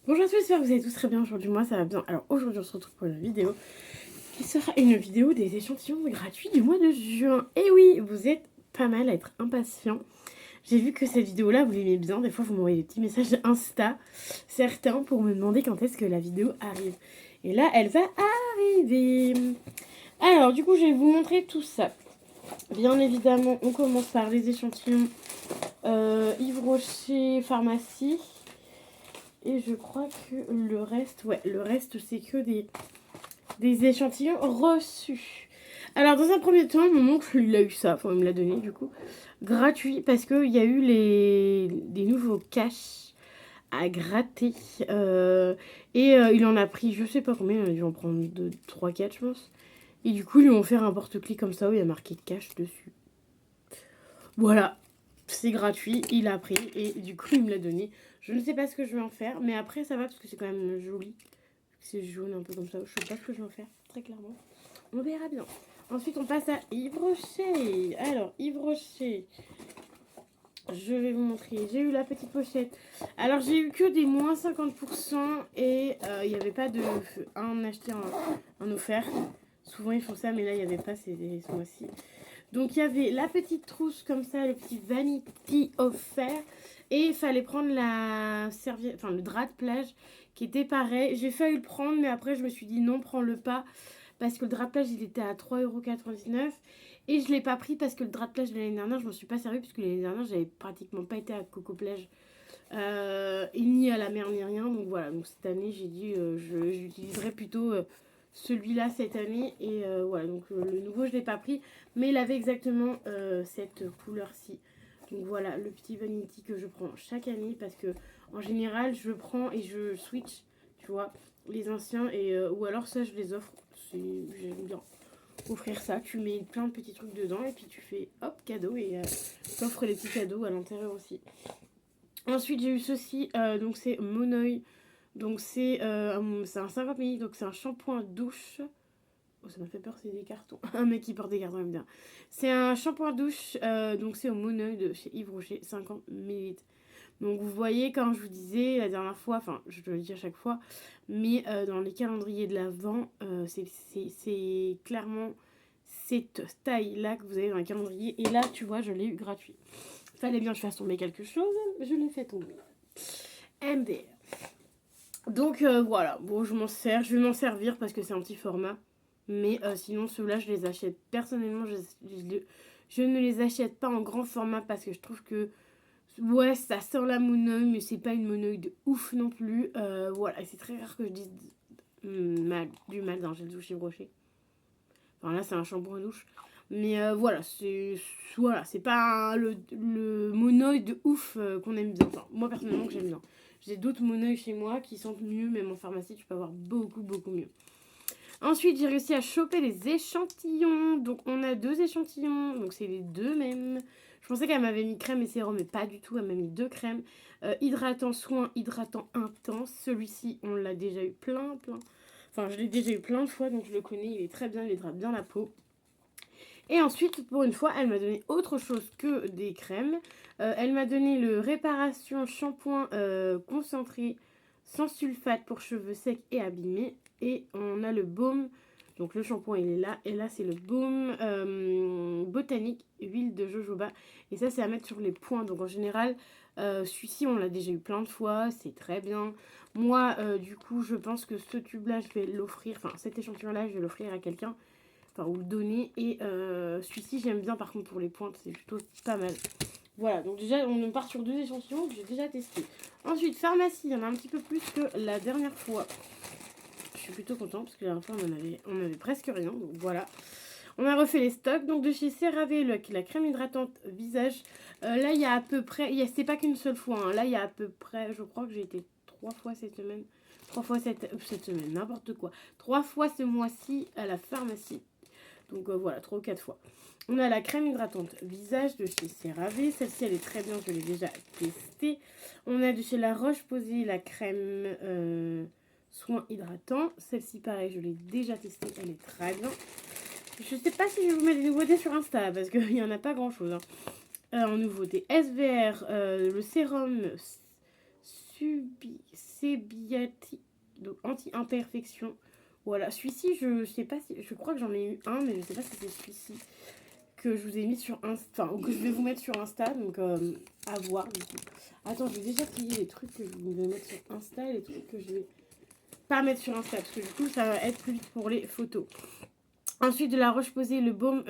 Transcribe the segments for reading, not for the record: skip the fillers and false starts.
Bonjour à tous, j'espère que vous allez tous très bien aujourd'hui, moi ça va bien. Alors aujourd'hui on se retrouve pour une vidéo qui sera une vidéo des échantillons gratuits du mois de juin. Et oui, vous êtes pas mal à être impatients. J'ai vu que cette vidéo là vous l'aimez bien, des fois vous m'envoyez des petits messages Insta, certains pour me demander quand est-ce que la vidéo arrive. Et là elle va arriver. Alors du coup je vais vous montrer tout ça. Bien évidemment on commence par les échantillons Yves Rocher Pharmacie. Et je crois que le reste, c'est que des échantillons reçus. Alors, dans un premier temps, mon oncle, il a eu ça, enfin, il me l'a donné du coup, gratuit, parce qu'il y a eu des nouveaux caches à gratter. Il en a pris, je sais pas combien, il a dû en prendre 2, 3, 4, je pense. Et du coup, ils lui ont fait un porte-clés comme ça où il y a marqué cache dessus. Voilà, c'est gratuit, il a pris et du coup il me l'a donné. Je ne sais pas ce que je vais en faire, mais après ça va parce que c'est quand même joli. C'est jaune un peu comme ça, je sais pas ce que je vais en faire, très clairement. On verra bien. Ensuite on passe à Yves Rocher. Alors Yves Rocher, je vais vous montrer. J'ai eu la petite pochette. Alors j'ai eu que des moins 50% et il n'y avait pas de un acheté, un offert. Souvent ils font ça, mais là il n'y avait pas ce mois-ci. Donc il y avait la petite trousse comme ça, le petit vanity offert. Et il fallait prendre la serviette, enfin le drap de plage qui était pareil. J'ai failli le prendre, mais après je me suis dit non, prends-le pas. Parce que le drap de plage il était à 3,99 €. Et je ne l'ai pas pris parce que le drap de plage de l'année dernière, je m'en suis pas servi. Puisque l'année dernière, j'avais pratiquement pas été à Coco Plage. Et ni à la mer ni rien. Donc voilà, donc cette année j'ai dit j'utiliserai plutôt celui-là cette année. Et voilà, donc le nouveau je l'ai pas pris. Mais il avait exactement cette couleur-ci. Donc voilà, le petit vanity que je prends chaque année. Parce que en général, je prends et je switch, tu vois, les anciens. Ou alors ça, je les offre. J'aime bien offrir ça. Tu mets plein de petits trucs dedans et puis tu fais hop, cadeau. Et t'offres les petits cadeaux à l'intérieur aussi. Ensuite, j'ai eu ceci, donc c'est Monoï. Donc c'est un 50 ml, donc c'est un shampoing douche. Oh, ça m'a fait peur, c'est des cartons. Un mec qui porte des cartons, aime bien. C'est un shampoing douche, donc c'est au Monoï de chez Yves Rocher, 50 ml. Donc vous voyez, quand je vous disais la dernière fois, enfin je le dis à chaque fois, mais dans les calendriers de l'Avent, c'est clairement cette taille-là que vous avez dans le calendrier. Et là, tu vois, je l'ai eu gratuit. Fallait bien que je fasse tomber quelque chose, je l'ai fait tomber. MDR. Donc voilà, bon je m'en sers, je vais m'en servir parce que c'est un petit format. Mais sinon ceux-là je les achète personnellement, je ne les achète pas en grand format parce que je trouve que ouais ça sent la monoeil mais c'est pas une monoeil de ouf non plus. Voilà, et c'est très rare que je dise du mal d'un gel douche et broché. Enfin là c'est un shampoing douche. Mais voilà, c'est pas le monoeil de ouf qu'on aime bien. Enfin, moi personnellement que j'aime bien. J'ai d'autres monoeils chez moi qui sentent mieux, même en pharmacie tu peux avoir beaucoup mieux. Ensuite j'ai réussi à choper les échantillons. Donc on a 2 échantillons, donc c'est les deux mêmes. Je pensais qu'elle m'avait mis crème et sérum, mais pas du tout, elle m'a mis 2 crèmes. Hydratant soin, hydratant intense. Celui-ci on l'a déjà eu plein. Enfin je l'ai déjà eu plein de fois, donc je le connais, il est très bien, il hydrate bien la peau. Et ensuite, pour une fois, elle m'a donné autre chose que des crèmes. Elle m'a donné le réparation shampoing concentré sans sulfate pour cheveux secs et abîmés. Et on a le baume. Donc le shampoing il est là. Et là c'est le baume botanique huile de jojoba. Et ça c'est à mettre sur les points. Donc en général celui-ci on l'a déjà eu plein de fois. C'est très bien. Moi du coup je pense que ce tube là je vais l'offrir. Enfin cet échantillon là je vais l'offrir à quelqu'un. Enfin, ou le donner. Et celui-ci, j'aime bien par contre pour les pointes, c'est plutôt pas mal. Voilà, donc déjà, on part sur 2 échantillons que j'ai déjà testé. Ensuite, pharmacie, il y en a un petit peu plus que la dernière fois. Je suis plutôt contente parce que la dernière fois, on avait presque rien. Donc voilà. On a refait les stocks. Donc de chez CeraVe, la crème hydratante visage. Là, il y a à peu près. C'est pas qu'une seule fois. Hein. Là, il y a à peu près. Je crois que j'ai été 3 fois cette semaine. 3 fois cette semaine, n'importe quoi. 3 fois ce mois-ci à la pharmacie. Donc voilà, 3 ou 4 fois. On a la crème hydratante visage de chez CeraVe. Celle-ci, elle est très bien, je l'ai déjà testée. On a de chez La Roche-Posay la crème soin hydratant. Celle-ci, pareil, je l'ai déjà testée, elle est très bien. Je sais pas si je vais vous mettre des nouveautés sur Insta, parce qu'il n'y en a pas grand-chose. Hein. En nouveauté, SVR, le sérum Sebiati, donc anti-imperfection. Voilà, celui-ci, je sais pas si, je crois que j'en ai eu un, mais je sais pas si c'est celui-ci que je vous ai mis sur Insta, enfin, ou que je vais vous mettre sur Insta, donc à voir du coup. Attends, je vais déjà trier les trucs que je vais mettre sur Insta et les trucs que je vais pas mettre sur Insta, parce que du coup, ça va être plus vite pour les photos. Ensuite, de la Roche-Posay, le baume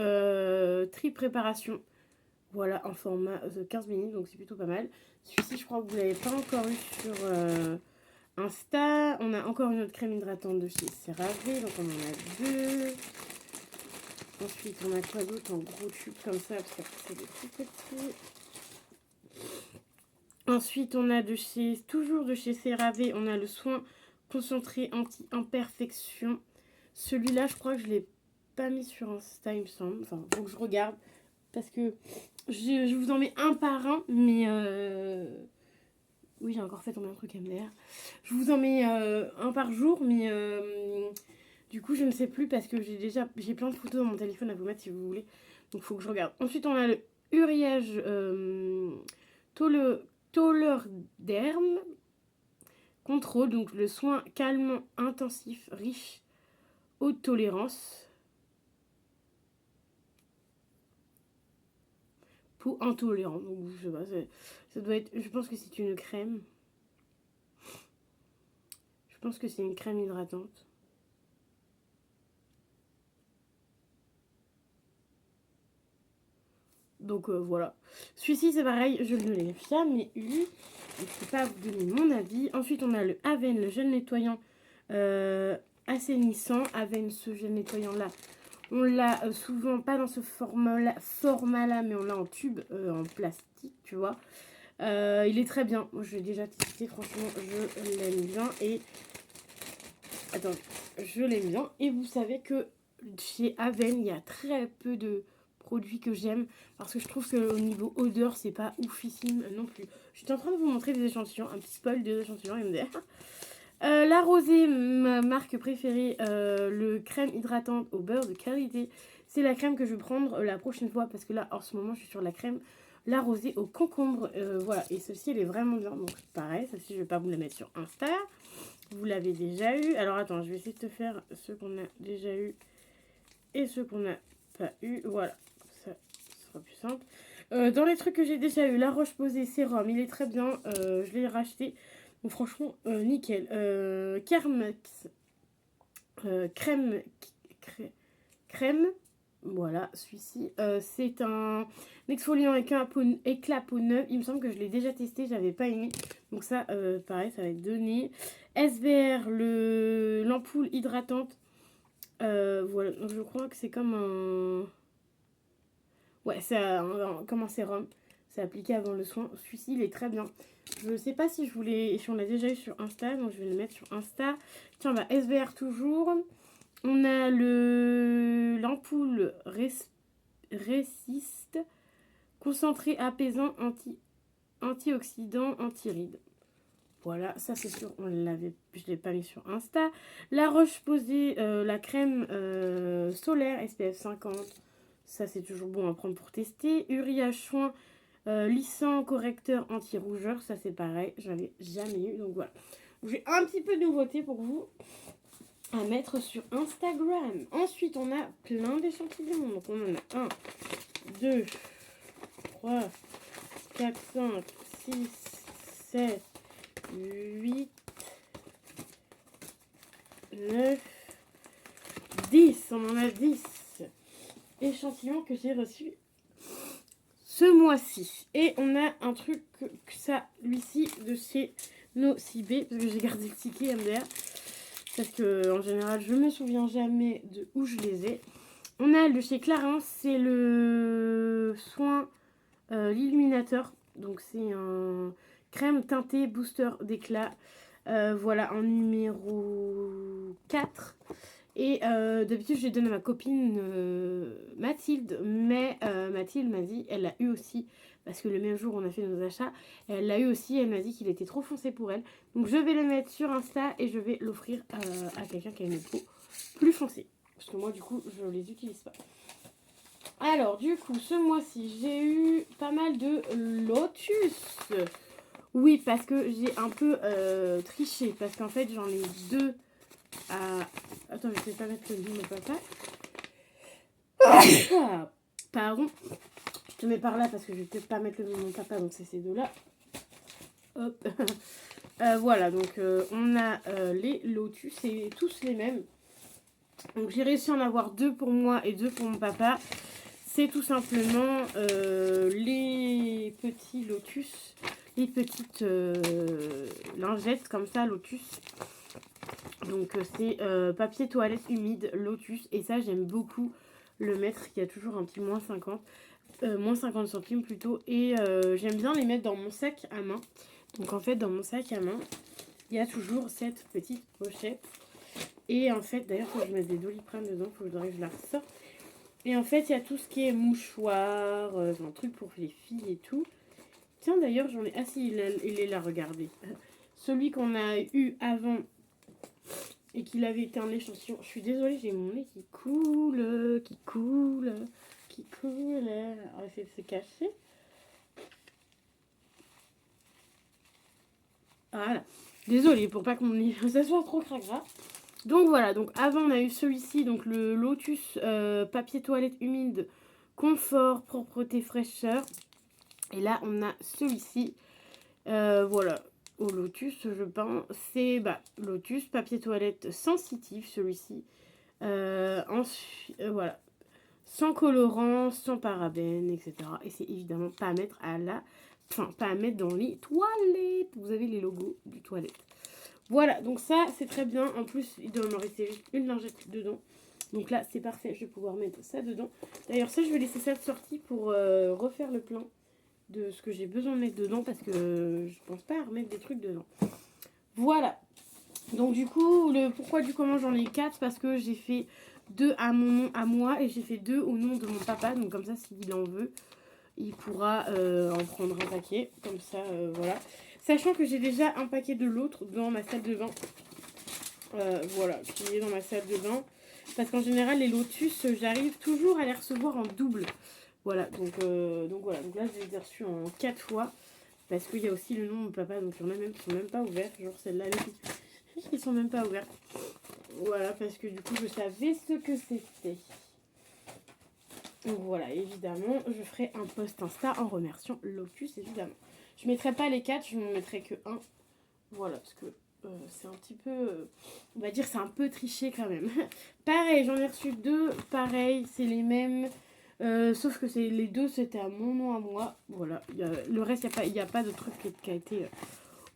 tri-préparation. Voilà, en format 15 minutes, donc c'est plutôt pas mal. Celui-ci, je crois que vous l'avez pas encore eu sur Insta. On a encore une autre crème hydratante de chez CeraVe, donc on en a deux. Ensuite, on a quoi d'autre en gros tube comme ça, parce qu'après c'est des tout petits. Ensuite, on a toujours de chez CeraVe, on a le soin concentré anti-imperfection. Celui-là, je crois que je l'ai pas mis sur Insta, il me semble. Enfin, faut que je regarde. Parce que je vous en mets un par un, mais... Oui, j'ai encore fait tomber un truc MDR. Je vous en mets un par jour, mais... Du coup, je ne sais plus parce que j'ai plein de photos dans mon téléphone à vous mettre si vous voulez. Donc, il faut que je regarde. Ensuite, on a le Uriage Tollerderm Contrôle. Donc, le soin calmant intensif, riche, haute tolérance. Peau intolérante. Donc, je sais pas, ça doit être... Je pense que c'est une crème. Je pense que c'est une crème hydratante. Donc voilà. Celui-ci c'est pareil, je ne l'ai jamais eu. Donc, je ne peux pas vous donner mon avis. Ensuite on a le Aven, le gel nettoyant assainissant. Aven, ce gel nettoyant là, on l'a souvent pas dans ce format là, mais on l'a en tube, en plastique, tu vois. Il est très bien. Moi je l'ai déjà testé, franchement je l'aime bien. Et attends, je l'aime bien. Et vous savez que chez Aven, il y a très peu de produits que j'aime parce que je trouve que au niveau odeur c'est pas oufissime non plus. Je suis en train de vous montrer des échantillons, un petit spoil des échantillons MDR. La Rosée, ma marque préférée, le crème hydratante au beurre de qualité. C'est la crème que je vais prendre la prochaine fois parce que là en ce moment je suis sur la crème La Rosée au concombre. Voilà, et celle-ci elle est vraiment bien, donc pareil, celle-ci je vais pas vous la mettre sur Insta. Vous l'avez déjà eu. Alors attends, je vais essayer de te faire ceux qu'on a déjà eu et ceux qu'on n'a pas eu. Voilà, ça sera plus simple. Dans les trucs que j'ai déjà eu, la Roche-Posay sérum, il est très bien. Je l'ai racheté. Donc franchement, nickel. Kermex, crème. Voilà, celui-ci. C'est un exfoliant avec un éclat peau neuve. Il me semble que je l'ai déjà testé, j'avais pas aimé. Donc ça, pareil, ça va être donné. SBR, l'ampoule hydratante. Voilà, donc je crois que c'est comme un... Ouais, c'est comme un sérum. C'est appliqué avant le soin. Celui-ci, il est très bien. Je sais pas si si on l'a déjà eu sur Insta, donc je vais le mettre sur Insta. Tiens, bah, SBR toujours. On a l'ampoule Résiste, concentré apaisant, antioxydant, anti-rides. Voilà, ça c'est sûr, je ne l'ai pas mis sur Insta. La Roche-Posay, la crème solaire SPF 50. Ça c'est toujours bon à prendre pour tester. Uriage soin lissant, correcteur, anti-rougeur. Ça c'est pareil, j'avais jamais eu. Donc voilà. J'ai un petit peu de nouveauté pour vous à mettre sur Instagram. Ensuite, on a plein d'échantillons. Donc on en a 1, 2, 3, 4, 5, 6, 7, 8, 9, 10. On en a 10 échantillons que j'ai reçus ce mois-ci. Et on a un truc que ça, lui-ci, de chez Nocibé, parce que j'ai gardé le ticket MDR. Parce que en général, je me souviens jamais de où je les ai. On a le chez Clarins, c'est le soin l'illuminateur. Donc c'est un crème teintée booster d'éclat. Voilà, en numéro 4. Et d'habitude, je les donne à ma copine Mathilde. Mais Mathilde m'a dit, elle l'a eu aussi. Parce que le même jour, on a fait nos achats. Elle l'a eu aussi. Elle m'a dit qu'il était trop foncé pour elle. Donc, je vais le mettre sur Insta et je vais l'offrir à quelqu'un qui a une peau plus foncée. Parce que moi, du coup, je les utilise pas. Alors, du coup, ce mois-ci, j'ai eu pas mal de Lotus. Oui, parce que j'ai un peu triché. Parce qu'en fait, j'en ai 2 à... Attends, je vais pas mettre le nom de papa. Pardon. Je te mets par là parce que je vais peut-être pas mettre le nom de mon papa. Donc, c'est ces 2-là. Hop. Voilà, donc on a les lotus. C'est tous les mêmes. Donc, j'ai réussi à en avoir 2 pour moi et 2 pour mon papa. C'est tout simplement les petits lotus, les petites lingettes comme ça, lotus. Donc c'est papier toilette humide, lotus. Et ça, j'aime beaucoup le mettre. Il y a toujours un petit moins 50 centimes plutôt. Et j'aime bien les mettre dans mon sac à main. Donc en fait, dans mon sac à main, il y a toujours cette petite pochette. Et en fait, d'ailleurs, faut que je mette des Doliprane dedans, il faudrait que je la ressorte. Et en fait, il y a tout ce qui est mouchoir, un truc pour les filles et tout. Tiens, d'ailleurs, j'en ai... Ah si, il est là, regardez. Celui qu'on a eu avant et qu'il avait été un échantillon. Je suis désolée, j'ai mon nez qui coule, qui coule, qui coule. On va essayer de se cacher. Voilà. Désolée, pour pas que mon nez ça soit trop cracra. Donc voilà, donc avant on a eu celui-ci, donc le Lotus papier toilette humide, confort, propreté, fraîcheur. Et là on a celui-ci, voilà, au Lotus je pense, c'est Lotus papier toilette sensitif celui-ci. Voilà, sans colorant, sans parabènes, etc. Et c'est évidemment pas à mettre pas à mettre dans les toilettes. Vous avez les logos du toilette. Voilà, donc ça, c'est très bien. En plus, il doit me rester juste une lingette dedans. Donc là, c'est parfait. Je vais pouvoir mettre ça dedans. D'ailleurs, ça, je vais laisser ça de sortie pour refaire le plein de ce que j'ai besoin de mettre dedans. Parce que je pense pas à remettre des trucs dedans. Voilà. Donc du coup, le pourquoi du comment j'en ai 4. Parce que j'ai fait 2 à mon nom à moi. Et j'ai fait 2 au nom de mon papa. Donc comme ça, s'il en veut, il pourra en prendre un paquet. Comme ça, voilà. Sachant que j'ai déjà un paquet de l'autre dans ma salle de bain. Voilà, qui est dans ma salle de bain. Parce qu'en général, les lotus, j'arrive toujours à les recevoir en double. Voilà, donc voilà. Donc là, je les ai reçus en 4 fois. Parce qu'il y a aussi le nom de mon papa. Donc il y en a même qui sont même pas ouverts. Genre celle-là, ils sont même pas ouverts. Voilà, parce que du coup, je savais ce que c'était. Donc voilà, évidemment, je ferai un post Insta en remerciant Lotus, évidemment. Je ne mettrai pas les 4, je ne mettrai que 1. Voilà, parce que c'est un petit peu... on va dire c'est un peu triché quand même. Pareil, j'en ai reçu 2. Pareil, c'est les mêmes. Sauf que les 2, c'était à mon nom à moi. Voilà, le reste, il n'y a pas de truc qui a été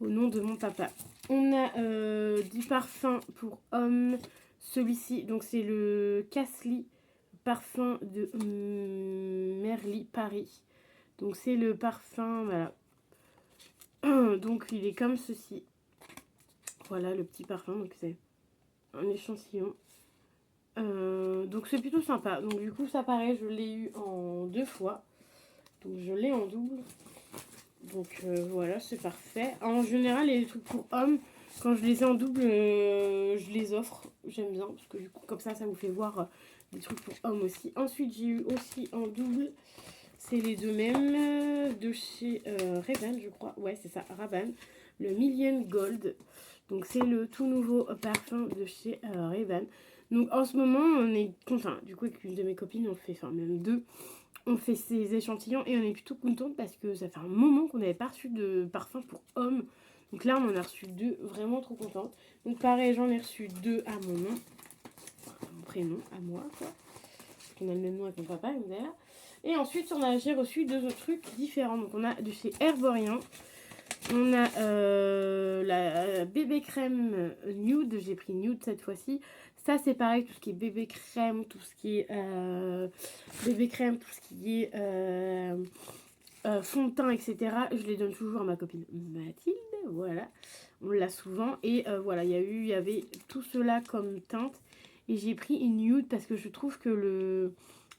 au nom de mon papa. On a du parfum pour homme. Celui-ci, donc c'est le Casly parfum de Merli Paris. Donc c'est le parfum, voilà. Donc il est comme ceci. Voilà le petit parfum, donc c'est un échantillon. Donc c'est plutôt sympa. Donc du coup ça pareil, je l'ai eu en 2 fois. Donc je l'ai en double. Donc voilà, c'est parfait. En général, les trucs pour hommes, quand je les ai en double, je les offre. J'aime bien, parce que du coup comme ça vous fait voir des trucs pour hommes aussi. Ensuite j'ai eu aussi en double, c'est les 2 mêmes, de chez Ray-Ban je crois. Ouais c'est ça, Ray-Ban. Le Million Gold. Donc c'est le tout nouveau parfum de chez Ray-Ban. Donc en ce moment on est content. Du coup avec une de mes copines on fait, enfin même 2, on fait ces échantillons et on est plutôt contente parce que ça fait un moment qu'on n'avait pas reçu de parfum pour hommes. Donc là on en a reçu 2, vraiment trop contente. Donc pareil, j'en ai reçu 2 à mon nom, mon prénom à moi quoi. Parce qu'on a le même nom avec mon papa d'ailleurs. Et ensuite j'ai reçu 2 autres trucs différents. Donc on a de chez Herborian. On a la bébé crème nude, j'ai pris nude cette fois-ci. Ça c'est pareil, tout ce qui est bébé crème, tout ce qui est bébé crème, tout ce qui est fond de teint, etc. Je les donne toujours à ma copine Mathilde, voilà. On l'a souvent et voilà, il y avait tout cela comme teinte. Et j'ai pris une nude parce que je trouve que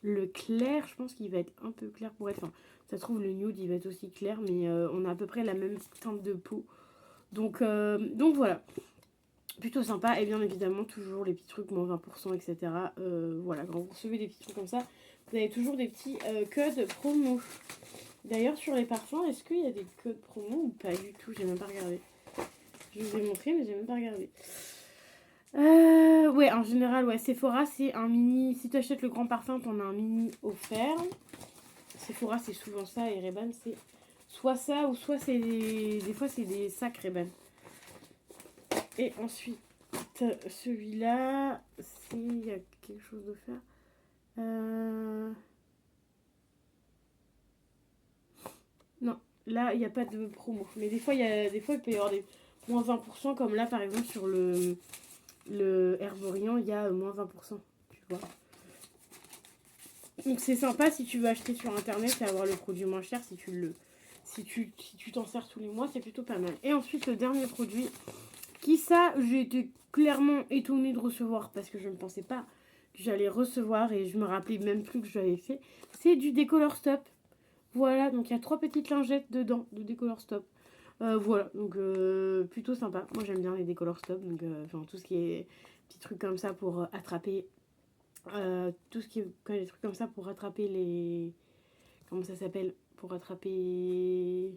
le clair, je pense qu'il va être un peu clair pour être... Enfin, ça se trouve, le nude, il va être aussi clair, mais on a à peu près la même teinte de peau. Donc voilà. Plutôt sympa. Et bien évidemment, toujours les petits trucs, moins 20%, etc. Voilà, quand vous recevez des petits trucs comme ça, vous avez toujours des petits codes promo. D'ailleurs, sur les parfums, est-ce qu'il y a des codes promo ou pas du tout? J'ai même pas regardé. Je vous ai montré, mais j'ai même pas regardé. Ouais, en général, ouais, Sephora, c'est un mini. Si tu achètes le grand parfum, t'en as un mini offert. Sephora, c'est souvent ça. Et Ray-Ban, c'est soit ça ou soit c'est des fois, c'est des sacs Ray-Ban. Et ensuite, celui-là, il y a quelque chose d'offert. Non, là, il n'y a pas de promo. Mais des fois, il peut y avoir des moins 20%, comme là, par exemple, sur le Herborian, il y a moins 20%. Tu vois. Donc, c'est sympa si tu veux acheter sur Internet et avoir le produit moins cher si tu t'en sers tous les mois, c'est plutôt pas mal. Et ensuite, le dernier produit, qui ça, j'ai été clairement étonnée de recevoir parce que je ne pensais pas que j'allais recevoir et je me rappelais même plus que je l'avais fait. C'est du Décolor Stop. Voilà, donc il y a 3 petites lingettes dedans de Décolor Stop. Voilà, donc plutôt sympa. Moi j'aime bien les Décolor Stop, donc tout ce qui est petits trucs comme ça pour attraper. Tout ce qui est des trucs comme ça pour attraper les. Comment ça s'appelle? Pour attraper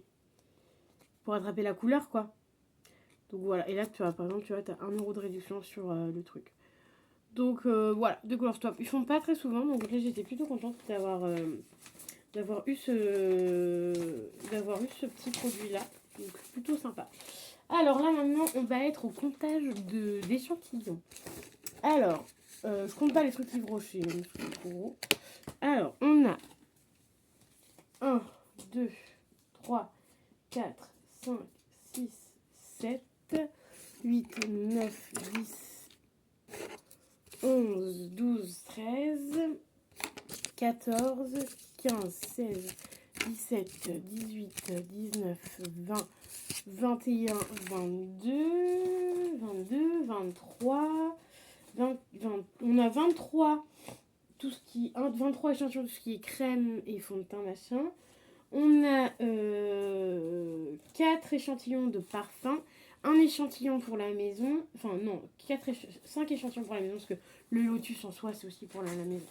la couleur quoi. Donc voilà, et là tu vois, par exemple, tu vois, t'as 1 € de réduction sur le truc. Donc voilà, Décolor Stop. Ils font pas très souvent, donc là j'étais plutôt contente d'avoir eu ce petit produit là, donc plutôt sympa. Alors là maintenant on va être au comptage d'échantillons. Alors je compte pas les trucs Yves Rocher, c'est trop gros. Alors on a 1, 2, 3, 4, 5, 6, 7, 8, 9, 10, 11, 12, 13, 14, 15, 16, 17, 18, 19, 20, 21, 22, 23, 20, on a 23, 23 échantillons, tout ce qui est crème et fond de teint machin. On a 4 échantillons de parfum, un échantillon pour la maison, 5 échantillons pour la maison, parce que le lotus en soi c'est aussi pour la maison.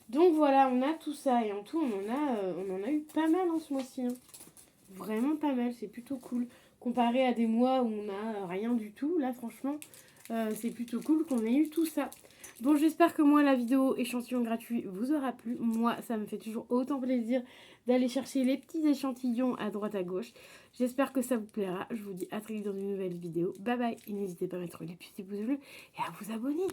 Donc voilà, on a tout ça et en tout on en a eu pas mal en ce mois-ci. Hein. Vraiment pas mal, c'est plutôt cool. Comparé à des mois où on n'a rien du tout, là franchement, c'est plutôt cool qu'on ait eu tout ça. Bon, j'espère que moi, la vidéo échantillon gratuit vous aura plu. Moi, ça me fait toujours autant plaisir d'aller chercher les petits échantillons à droite à gauche. J'espère que ça vous plaira. Je vous dis à très vite dans une nouvelle vidéo. Bye bye. Et n'hésitez pas à mettre les petits pouces bleus et à vous abonner.